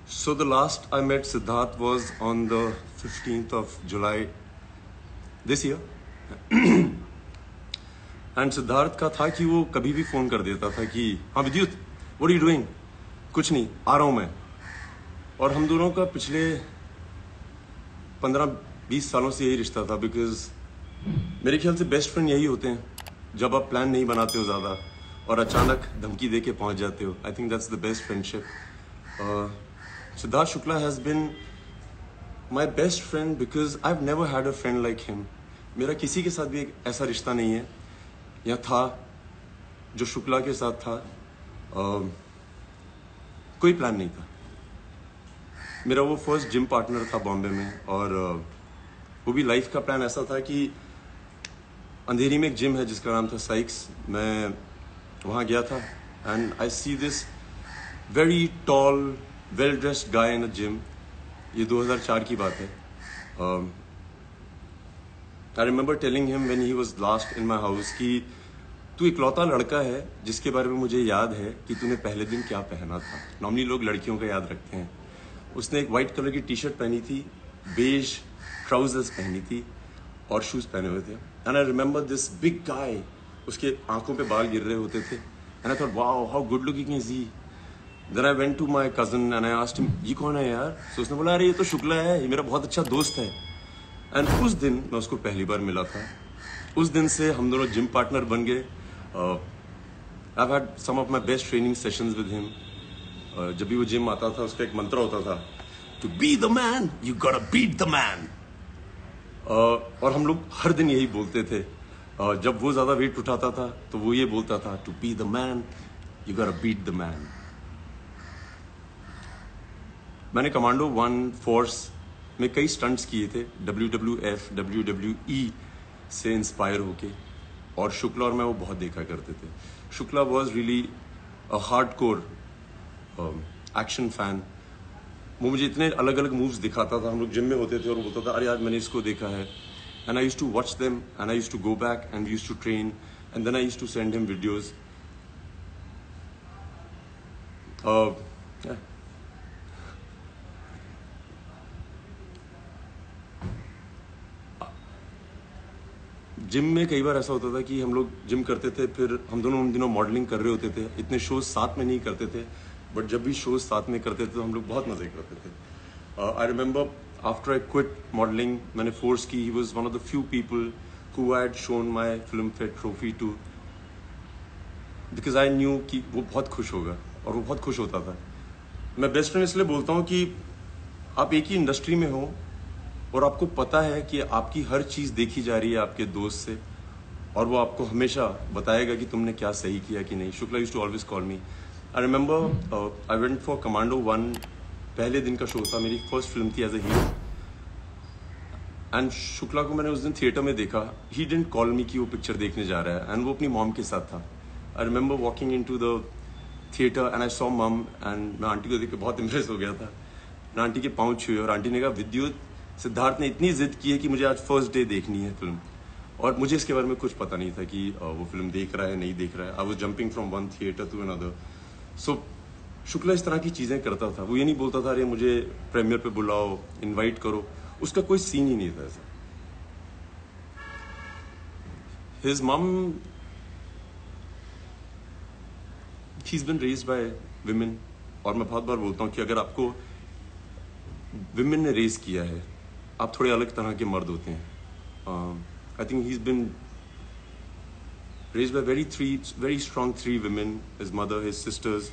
So the last I met Siddharth was on the 15th of July this year. And Siddharth का था कि वो कभी भी फोन कर देता था कि हाँ विद्युत, व्हाट आर यू डूइंग? कुछ नहीं, आ रहा हूं मैं। और हम दोनों का पिछले 15-20 सालों से यही रिश्ता था, बिकॉज मेरे ख्याल से बेस्ट फ्रेंड यही होते हैं जब आप प्लान नहीं बनाते हो ज़्यादा और अचानक धमकी दे के पहुंच जाते हो। I think that's the best friendship. Siddharth Shukla has been my best friend because I have never had a friend like him. मेरा किसी के साथ भी एक ऐसा रिश्ता नहीं है या था जो शुक्ला के साथ था। कोई प्लान नहीं था। मेरा वो फर्स्ट जिम पार्टनर था बॉम्बे में, और वो भी लाइफ का प्लान ऐसा था कि अंधेरी में एक जिम है जिसका नाम था साइक्स। मैं वहाँ गया था and I see this very tall well dressed guy in a gym. ये 2004 की बात है। I remember telling him when he was last in my house कि तू इकलौता लड़का है जिसके बारे में मुझे याद है कि तूने पहले दिन क्या पहना था। नॉर्मली लोग लड़कियों का याद रखते हैं। उसने एक वाइट कलर की टी शर्ट पहनी थी, बेज ट्राउजर्स पहनी थी और शूज पहने हुए थे। And I remember this big guy, उसके आंखों पे बाल गिर रहे होते थे। And I thought wow how good looking is he. Then I went to my cousin and I asked him ये कौन है यार? सो उसने बोला अरे ये तो शुक्ला है, ये मेरा बहुत अच्छा दोस्त है। एंड उस दिन मैं उसको पहली बार मिला था। उस दिन से हम दोनों जिम पार्टनर बन गए। I have had some of my best training sessions with him. जब भी वो जिम आता था उसका एक मंत्र होता था, to be the man you gotta beat the man. और हम लोग हर दिन यही बोलते थे। जब वो ज्यादा वेट उठाता था तो वो ये बोलता था, to be the man you gotta beat the man. मैंने कमांडो 1 फोर्स में कई स्टंट्स किए थे, WWF WWE से इंस्पायर होके, और शुक्ला और मैं वो बहुत देखा करते थे। Shukla was really a hardcore action fan. वो मुझे इतने अलग अलग मूव्स दिखाता था। हम लोग जिम में होते थे और वो बोलता था अरे यार मैंने इसको देखा है। And I used to watch them and I used to go back and we used to train and then I used to send him videos. Gym में कई बार ऐसा होता था कि हम लोग जिम करते थे, फिर हम दोनों उन दिनों मॉडलिंग कर रहे होते थे। इतने शोज साथ में नहीं करते थे, बट जब भी शोज साथ में करते थे तो हम लोग बहुत मजे करते थे। I remember after I quit modelling, मैंने फोर्स की, he was one of the few people who had shown my Filmfare trophy too, because I knew कि वो बहुत खुश होगा, और वो बहुत खुश होता था। मैं बेस्ट फ्रेंड इसलिए बोलता हूँ कि आप एक ही इंडस्ट्री में हो और आपको पता है कि आपकी हर चीज देखी जा रही है आपके दोस्त से, और वो आपको हमेशा बताएगा कि तुमने क्या सही किया कि नहीं। Shukla used to always call me. I remember I went for Commando 1, पहले दिन का शो था, मेरी फर्स्ट फिल्म थी as a hero. And Shukla को मैंने उस दिन थिएटर में देखा। ही डिडंट कॉल मी कि वो पिक्चर देखने जा रहा है, एंड वो अपनी मॉम के साथ था। I remember walking in to the theatre and I saw mum, and मैं आंटी को देख के बहुत इम्प्रेस हो गया था। मैं आंटी के पाँव छुए और आंटी ने कहा विद्युत, सिद्धार्थ ने इतनी जिद की है कि मुझे आज फर्स्ट डे देखनी है फिल्म। और मुझे इसके बारे में कुछ पता नहीं था कि वो फिल्म देख रहा है नहीं देख रहा है। I was jumping from one theatre to another. So Shukla इस तरह की चीजें करता था। वो ये नहीं बोलता था अरे मुझे प्रीमियर पे बुलाओ, इनवाइट करो। उसका कोई सीन ही नहीं था ऐसा। His mum, she is been raised by women, और मैं बहुत बार बोलता हूँ कि अगर आपको विमेन ने रेज किया है, आप थोड़े अलग तरह के मर्द होते हैं। I think he is been raised bye very strong 3 women, his mother, his sisters.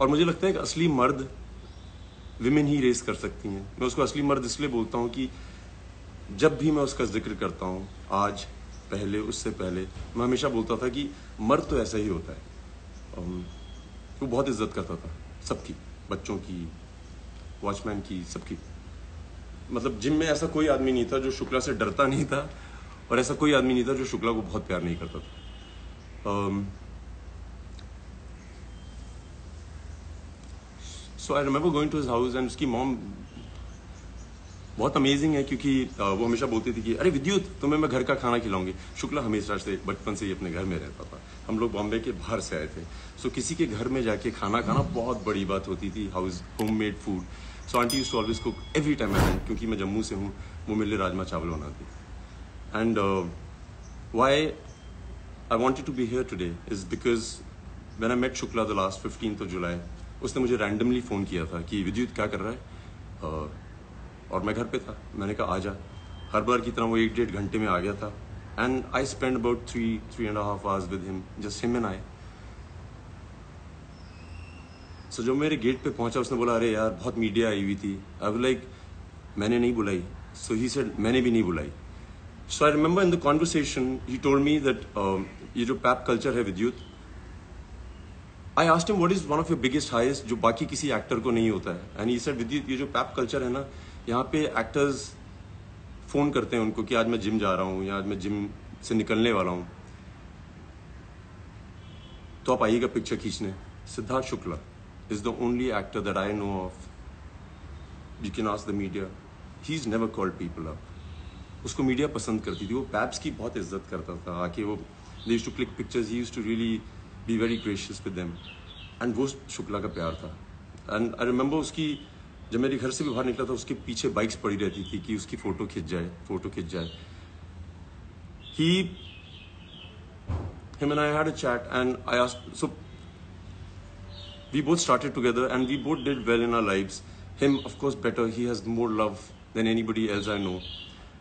और मुझे लगता है कि असली मर्द विमेन ही रेज कर सकती हैं। मैं उसको असली मर्द इसलिए बोलता हूँ कि जब भी मैं उसका जिक्र करता हूँ, आज, पहले, उससे पहले, मैं हमेशा बोलता था कि मर्द तो ऐसा ही होता है। वो बहुत इज्जत करता था सबकी, बच्चों की, वॉचमैन की, सबकी। मतलब जिम में ऐसा कोई आदमी नहीं था जो शुक्ला से डरता नहीं था, और ऐसा कोई आदमी नहीं था जो शुक्ला को बहुत प्यार नहीं करता था। So I remember going to his house and उसकी मॉम बहुत अमेजिंग है क्योंकि वो हमेशा बोलती थी कि अरे विद्युत तुम्हें मैं घर का खाना खिलाऊंगी। शुक्ला हमेशा से बचपन से ही अपने घर में रहता था। हम लोग बॉम्बे के बाहर से आए थे, सो किसी के घर में जाके खाना खाना बहुत बड़ी बात होती थी। House homemade food. So aunty used to always cook every time I went, क्योंकि मैं जम्मू से हूँ, वो मेरे लिए राजमा चावल बनाती। And why I wanted to be here today is because when I met Shukla the last 15th of July, उसने मुझे रैंडमली फ़ोन किया था कि विद्युत क्या कर रहा है, और मैं घर पे था। मैंने कहा आजा। हर बार की तरह वो 1-1.5 घंटे में आ गया था। And I spend about 3.5 hours with him, just him and I. So जब मेरे गेट पे पहुंचा, उसने बोला अरे यार बहुत मीडिया आई हुई थी। आई वाज लाइक मैंने नहीं बुलाई। सो ही सेड मैंने भी नहीं बुलाई। So I remember in the conversation he told me that ये जो पैप कल्चर है Vidyut, I asked him what is one of your biggest heist जो बाकी किसी एक्टर को नहीं होता है। एंड ही सेड विद्युत ये जो पैप कल्चर है ना, यहाँ पे एक्टर्स फोन करते हैं उनको कि आज मैं जिम जा रहा हूँ या आज मैं जिम से निकलने वाला हूँ, तो आप आइएगा पिक्चर खींचने। Siddharth Shukla is the only actor that I know of, you can ask the media, he is never called people up. उसको मीडिया पसंद करती थी, वो पैप्स की बहुत इज्जत करता था। आके वो they used to click pictures, he used to really be very gracious with them. And वो शुक्ला का प्यार था। एंड आई रिमेंबर उसकी, जब मेरे घर से भी बाहर निकला था, उसके पीछे बाइक्स पड़ी रहती थी कि उसकी फोटो खिंच जाए, फोटो खिंच जाए। Him and I had a chat, and I asked, so we both started together and we both did well in our lives. Him, of course, better. He has more love than anybody else I know.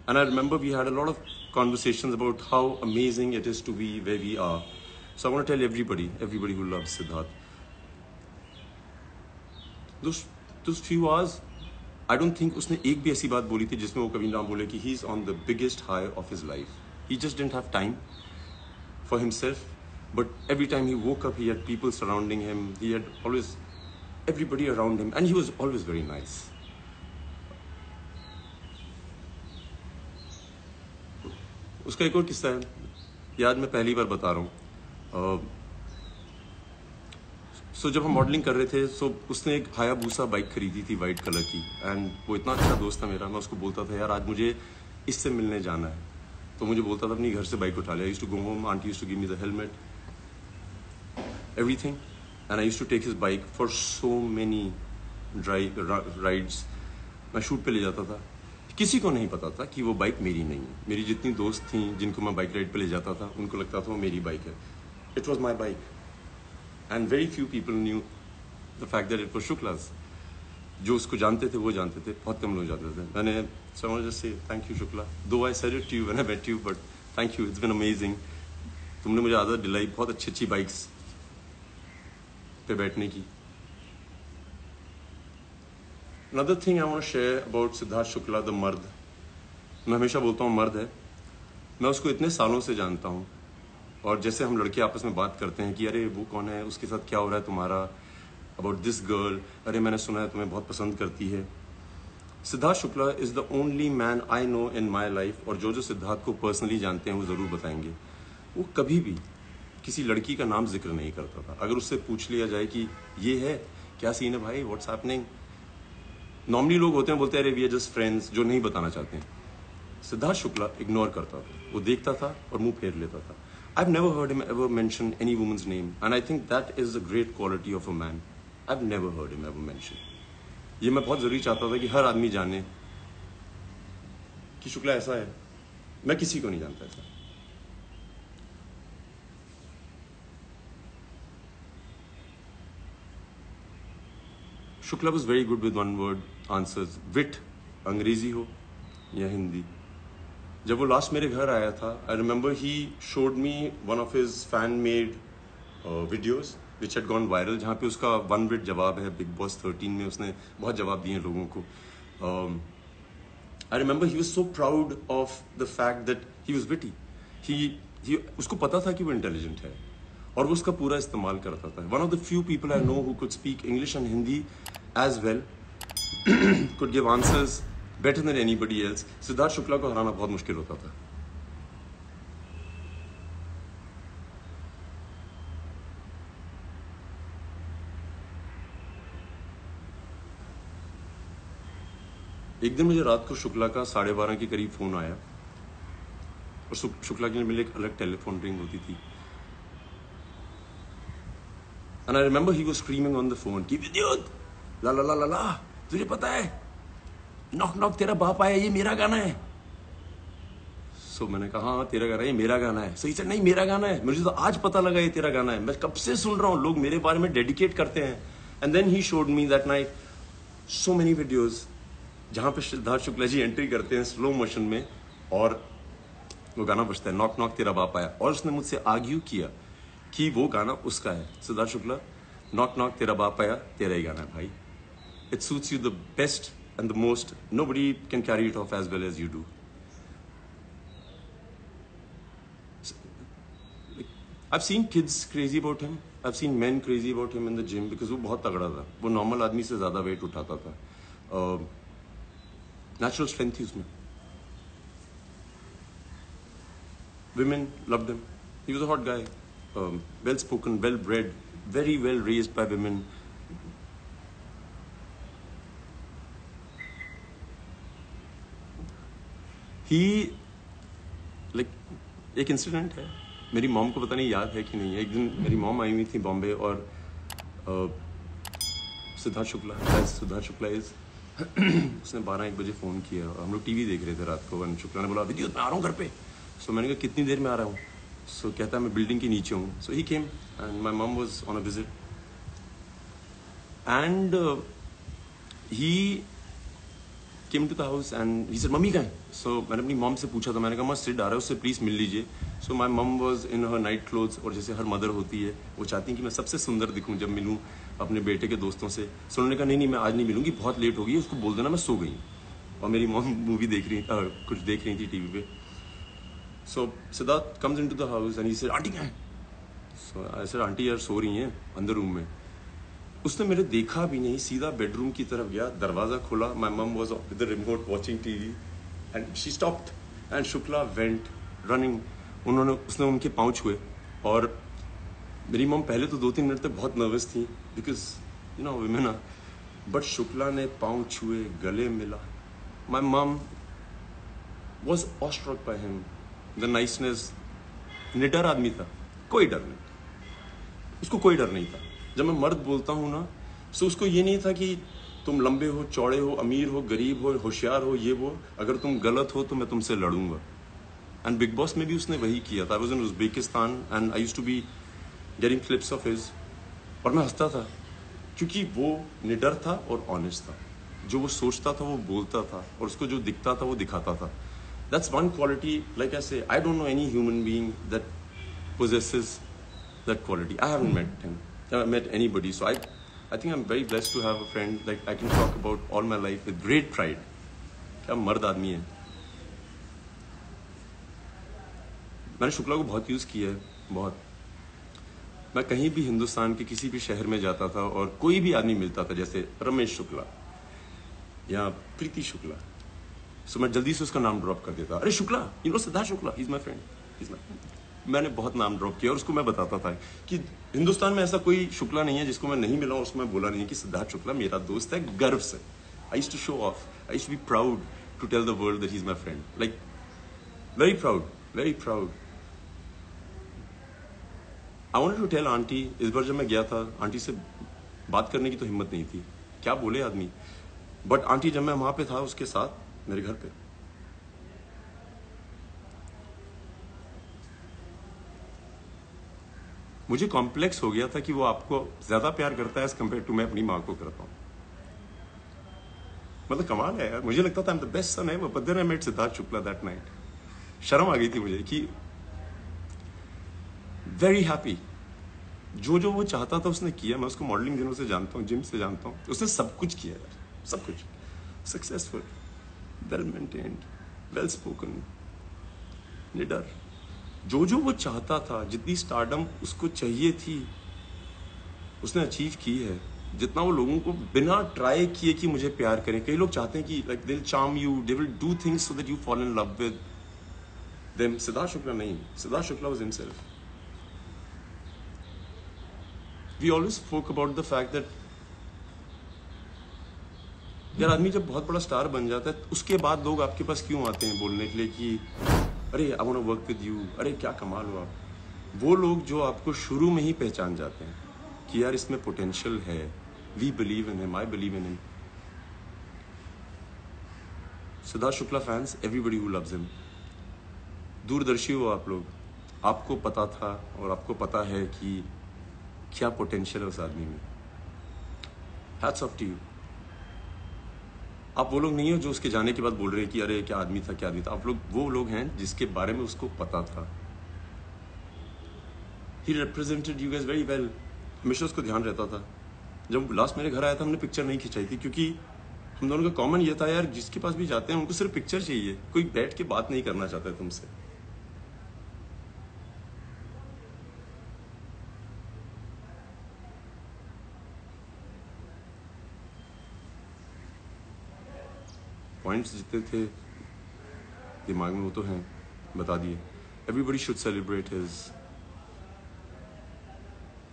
And I remember we had a lot of conversations about how amazing it is to be where we are. So I want to tell everybody who loves Siddharth, those few hours, I don't think उसने एक भी ऐसी बात बोली थी जिसमें वो कभी ना बोले कि he is on the biggest high of his life. He just didn't have time for himself, but every time he woke up, he had people surrounding him. He had always everybody around him, and he was always very nice. उसका एक और किस्सा है, याद मैं पहली बार बता रहा हूँ। सो जब हम मॉडलिंग कर रहे थे, सो उसने एक हायाबूसा बाइक खरीदी थी वाइट कलर की। एंड वो इतना अच्छा दोस्त था मेरा, मैं उसको बोलता था यार आज मुझे इससे मिलने जाना है, तो मुझे बोलता था अपनी घर से बाइक उठा ले। I used to go home, aunty used to give me the helmet, everything, and I used to take his bike for so many rides. मैं शूट पे ले जाता था, किसी को नहीं पता था कि वो बाइक मेरी नहीं है। मेरी जितनी दोस्त थी जिनको मैं बाइक राइड पे ले जाता था, उनको लगता था वो मेरी बाइक है। It was my bike, and very few people knew the fact that it was Shukla's. जो उसको जानते थे वो जानते थे, बहुत कम लोग जानते थे। मैंने समझ से thank you Shukla, though I said it to you when I met you, but thank you, it's been amazing. तुमने मुझे आदत दिलाई बहुत अच्छी अच्छी बाइक्स पे बैठने की। Another thing I want to share about Siddharth Shukla, the मर्द, मैं हमेशा बोलता हूँ मर्द है। मैं उसको इतने सालों से जानता हूँ, और जैसे हम लड़के आपस में बात करते हैं कि अरे वो कौन है, उसके साथ क्या हो रहा है तुम्हारा, अबाउट दिस गर्ल, अरे मैंने सुना है तुम्हें बहुत पसंद करती है। Siddharth Shukla is the only man I know in my life, और जो सिद्धार्थ को पर्सनली जानते हैं वो ज़रूर बताएंगे, वो कभी भी किसी लड़की का नाम जिक्र नहीं करता था। अगर उससे पूछ लिया जाए कि ये है क्या सीन है भाई, व्हाट्स हैपनिंग, नॉर्मली लोग होते हैं बोलते हैं अरे वी आर जस्ट फ्रेंड्स, जो नहीं बताना चाहते हैं। सिद्धार्थ शुक्ला इग्नोर करता था, वो देखता था और मुंह फेर लेता था। I've never heard him ever mention any woman's name, and I think that is a great quality of a man. I've never heard him ever mention. ये मैं बहुत जरूरी चाहता था कि हर आदमी जाने कि शुक्ला ऐसा है। मैं किसी को नहीं जानता ऐसा। Shukla was very good with one word answers. Wit, अंग्रेजी हो या हिंदी। जब वो लास्ट मेरे घर आया था, I remember he showed me one of his fan made videos which had gone viral, जहाँ पे उसका 1 विट जवाब है बिग बॉस 13 में। उसने बहुत जवाब दिए लोगों को। I remember he was so proud of the fact that he was witty. ही उसको पता था कि वो इंटेलिजेंट है, और वो उसका पूरा इस्तेमाल करता था। One of the few people I know who could speak English and Hindi as well, could give answers better than anybody else. Siddharth Shukla को हराना बहुत मुश्किल होता था। एक दिन मुझे रात को शुक्ला का 12:30 के करीब फोन आया और शुक्ला के लिए मेरे एक अलग टेलीफोन रिंग होती थी। And I remember he was screaming on the phone कि विद्युत ला ला ला ला ला, तुझे पता है नॉक नॉक तेरा बाप आया, ये मेरा गाना है। सो मैंने कहा हाँ तेरा गाना है, ये मेरा गाना है। सही से नहीं मेरा गाना है, मुझे तो आज पता लगा ये तेरा गाना है, मैं कब से सुन रहा हूँ, लोग मेरे बारे में डेडिकेट करते हैं। And then he showed me that night so many videos जहाँ पे सिद्धार्थ शुक्ला जी एंट्री करते हैं स्लो मोशन में और वो गाना बजता है नॉक नॉक तेरा बाप आया। और उसने मुझसे आर्ग्यू किया कि वो गाना उसका है। सिद्धार्थ शुक्ला, नॉक नॉक तेरा बाप आया तेरा ही गाना है भाई, it suits you the best and the most, nobody can carry it off as well as you do. I've seen kids crazy about him, I've seen men crazy about him in the gym because वो बहुत तगड़ा था, वो normal आदमी से ज़्यादा wait उठाता था, नेचुरल स्ट्रेंथ थी उसमें। Women loved him, he was a hot guy, well spoken, well bred, very well raised by women. ही एक इंसिडेंट है, मेरी मॉम को पता नहीं याद है कि नहीं है। एक दिन मेरी मॉम आई हुई थी बॉम्बे और सिद्धार्थ शुक्ला इज उसने 12-1 बजे फ़ोन किया और हम लोग टीवी देख रहे थे रात को। और शुक्ला ने बोला विद्युत मैं आ रहा हूँ घर पे। सो मैंने कहा कितनी देर में आ रहा हूँ? सो कहता है मैं बिल्डिंग के नीचे हूँ। So he came and my mom was on a visit and he came to the house and he said mummy कहाँ है? So मैंने अपनी मॉम से पूछा तो मैंने कहा मस्त सिड आ रहा है, उससे प्लीज़ मिल लीजिए। So my mom was in her night clothes और जैसे हर मदर होती है वो चाहती है कि मैं सबसे सुंदर दिखूं जब मिलूं अपने बेटे के दोस्तों से। सो उन्होंने कहा नहीं मैं आज नहीं मिलूंगी, बहुत लेट हो गई, उसको बोल देना मैं सो गई। और मेरी मॉम मूवी देख रही कुछ देख रही थी टीवी पे। So Siddharth comes in to the house and he said aunty कहाँ है? सो आई सेड आंटी यार सो रही हैं अंदर रूम में। उसने मेरे देखा भी नहीं, सीधा बेडरूम की तरफ गया, दरवाजा खोला, my mum was with the remote watching TV and she stopped and Shukla went running. उसने उनके पाँव छुए और मेरी मम पहले तो 2-3 मिनट तक बहुत नर्वस थी because you know women are, but Shukla ने पाँव छुए, गले मिला। My mum was awestruck by him, the niceness. निडर आदमी था, कोई डर नहीं, उसको कोई डर नहीं था। जब मैं मर्द बोलता हूँ ना तो उसको ये नहीं था कि तुम लंबे हो, चौड़े हो, अमीर हो, गरीब हो, होशियार हो, ये वो, अगर तुम गलत हो तो मैं तुमसे लड़ूंगा। एंड बिग बॉस में भी उसने वही किया था। I was in Uzbekistan and I used to be getting clips of his और मैं हंसता था क्योंकि वो निडर था और ऑनेस्ट था। जो वो सोचता था वो बोलता था और उसको जो दिखता था वो दिखाता था। That's one quality, like I say, I don't know any human being that possesses that quality. I haven't met him. I haven't met anybody. So I think I'm very blessed to have a friend like I can talk about all my life with great pride. क्या मर्द आदमी है। मैंने शुक्ला को बहुत use किया है, बहुत। मैं कहीं भी हिंदुस्तान के किसी भी शहर में जाता था और कोई भी आदमी मिलता था, जैसे रमेश शुक्ला या प्रीति शुक्ला, सो मैं जल्दी से उसका नाम ड्रॉप कर देता। अरे Shukla, you know Siddharth Shukla, he is my friend, he is my friend. मैंने बहुत नाम ड्रॉप किया और उसको मैं बताता था कि हिंदुस्तान में ऐसा कोई शुक्ला नहीं है जिसको मैं नहीं मिला और उसको मैं बोला नहीं कि सिद्धार्थ शुक्ला मेरा दोस्त है, गर्व से। I used to show off, I used to be proud to tell the world that he is my friend, like very proud, very proud. I wanted to tell aunty, इस बार जब मैं गया था आंटी से बात करने की तो हिम्मत नहीं थी, क्या बोले आदमी। बट आंटी जब मैं वहां पे था उसके साथ मेरे घर पे, मुझे कॉम्प्लेक्स हो गया था कि वो आपको ज्यादा प्यार करता है एज कम्पेयर टू मैं अपनी माँ को करता हूँ। मतलब कमाल है यार, मुझे लगता था I am the best son ever, but then I met Siddharth Shukla that night. शर्म आ गई थी मुझे कि वेरी हैप्पी, जो जो वो चाहता था उसने किया। मैं उसको मॉडलिंग दिनों से जानता हूँ, जिम से जानता हूँ, उसने सब कुछ किया यार, सब कुछ। Successful, well maintained, well spoken, निडर, जो जो वो चाहता था, जितनी स्टारडम उसको चाहिए थी उसने अचीव की है। जितना वो लोगों को बिना ट्राई किए कि मुझे प्यार करें, कई लोग चाहते हैं कि like they will charm you, they will do things so that you fall in love with them. Siddharth Shukla नहीं, Siddharth Shukla was himself. We always spoke about the fact that यार आदमी जब बहुत बड़ा स्टार बन जाता है उसके बाद लोग आपके पास क्यों आते हैं बोलने के लिए कि अरे I want to work with you, अरे क्या कमाल हो आप। वो लोग जो आपको शुरू में ही पहचान जाते हैं कि यार इसमें पोटेंशियल है, we believe in him, I believe in him. Siddharth Shukla fans, everybody who loves him, दूरदर्शी हो आप लोग, आपको पता था और आपको पता है कि क्या पोटेंशियल है उस आदमी में। Hats off to you. आप वो लोग नहीं हो जो उसके जाने के बाद बोल रहे हैं कि अरे क्या आदमी था, क्या आदमी था। आप लोग वो लोग हैं जिसके बारे में उसको पता था। He represented you guys very well। हमेशा उसको ध्यान रहता था। जब लास्ट मेरे घर आया था हमने पिक्चर नहीं खिंचाई थी क्योंकि हम दोनों का कॉमन ये था यार जिसके पास भी जाते हैं उनको सिर्फ पिक्चर चाहिए, कोई बैठ के बात नहीं करना चाहता है तुमसे। पॉइंट्स जितने थे दिमाग में वो तो हैं, बता दिए। Everybody should celebrate his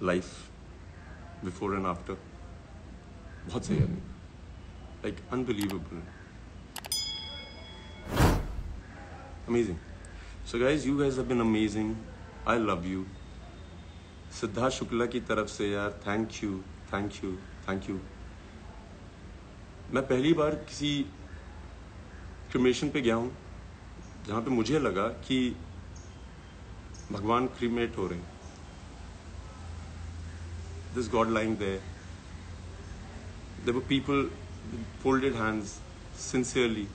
life before and after. बहुत सही आदमी, like unbelievable, amazing. So guys, you guys have been amazing, I love you. Siddharth Shukla की तरफ से यार thank you, thank you, thank you. मैं पहली बार किसी क्रिमेशन पे गया हूँ जहाँ पे मुझे लगा कि भगवान क्रीमेट हो रहे हैं। This God lying there. There were people with folded hands, sincerely.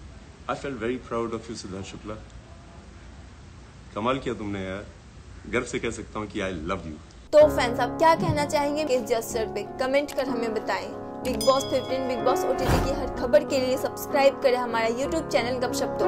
I felt very proud of you, Siddharth Shukla. कमाल किया तुमने यार, गर्व से कह सकता हूँ कि I love you। तो फैंस आप क्या कहना चाहेंगे इस जस्टर पे, कमेंट कर हमें बताएं। Big boss 15, big boss OTT की हर खबर के लिए सब्सक्राइब करें हमारा YouTube चैनल गपशप तो।